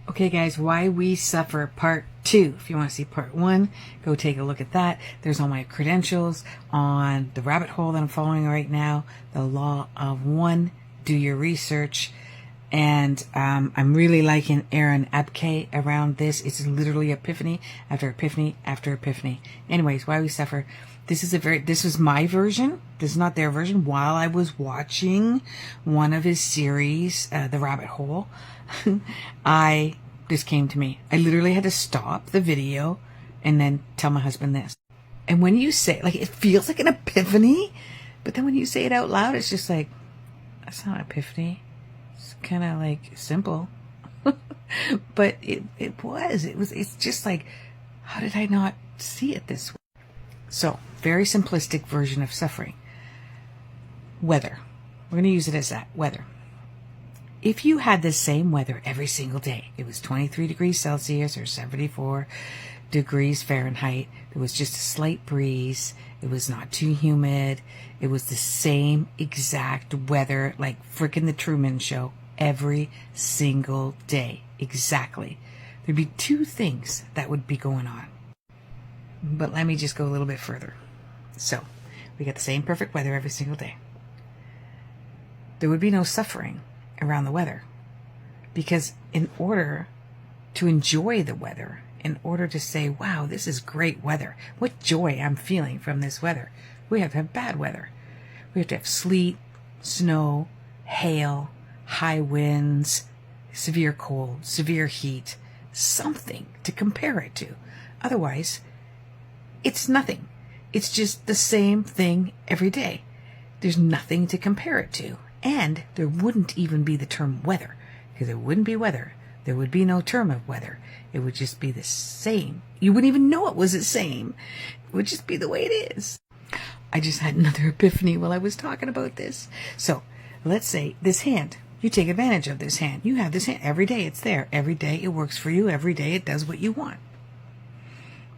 Okay guys, why we suffer part 2. If you want to see part 1, go take a look at that. There's all my credentials on the rabbit hole that I'm following right now, the law of one. Do your research. And I'm really liking Aaron Abke around this. It's literally epiphany after epiphany after epiphany. Anyways, why we suffer. This was my version. This is not their version. While I was watching one of his series, The Rabbit Hole, this came to me. I literally had to stop the video and then tell my husband this. And when you say, like, it feels like an epiphany, but then when you say it out loud, it's just like, that's not an epiphany. It's kind of like simple. But it's just like, how did I not see it this way? So, very simplistic version of suffering. Weather. We're going to use it as that, weather. If you had the same weather every single day, it was 23 degrees Celsius or 74 degrees Fahrenheit, there was just a slight breeze, it was not too humid, it was the same exact weather, like frickin' the Truman Show, every single day, exactly. There'd be two things that would be going on. But let me just go a little bit further. So, we got the same perfect weather every single day. There would be no suffering around the weather, because in order to enjoy the weather, in order to say, wow, this is great weather, what joy I'm feeling from this weather, we have to have bad weather. We have to have sleet, snow, hail, high winds, severe cold, severe heat, something to compare it to. Otherwise, it's nothing. It's just the same thing every day. There's nothing to compare it to. And there wouldn't even be the term weather, because there wouldn't be weather. There would be no term of weather. It would just be the same. You wouldn't even know it was the same. It would just be the way it is. I just had another epiphany while I was talking about this. So let's say this hand. You take advantage of this hand. You have this hand. Every day it's there. Every day it works for you. Every day it does what you want.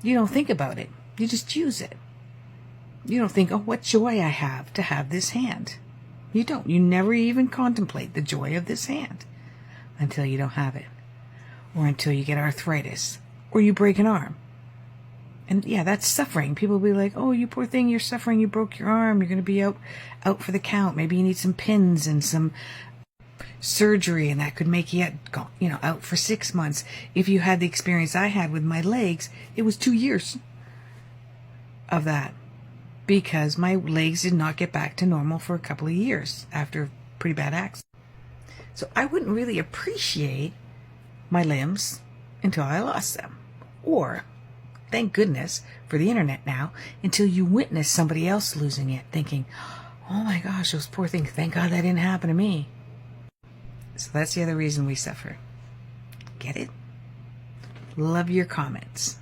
You don't think about it. You just use it. You don't think, oh, what joy I have to have this hand. You don't. You never even contemplate the joy of this hand until you don't have it, or until you get arthritis, or you break an arm. And yeah, that's suffering. People will be like, oh, you poor thing, you're suffering. You broke your arm. You're going to be out for the count. Maybe you need some pins and some surgery, and that could make you out for 6 months. If you had the experience I had with my legs, it was 2 years of that, because my legs did not get back to normal for a couple of years after a pretty bad accident. So I wouldn't really appreciate my limbs until I lost them. Or, thank goodness for the internet now, until you witness somebody else losing it, thinking, oh my gosh, those poor things, thank God that didn't happen to me. So that's the other reason we suffer. Get it? Love your comments.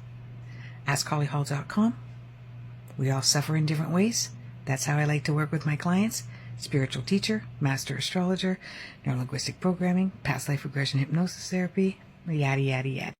Askhollyhall.com. We all suffer in different ways. That's how I like to work with my clients. Spiritual teacher, master astrologer, neurolinguistic programming, past life regression hypnosis therapy, yada, yada, yada.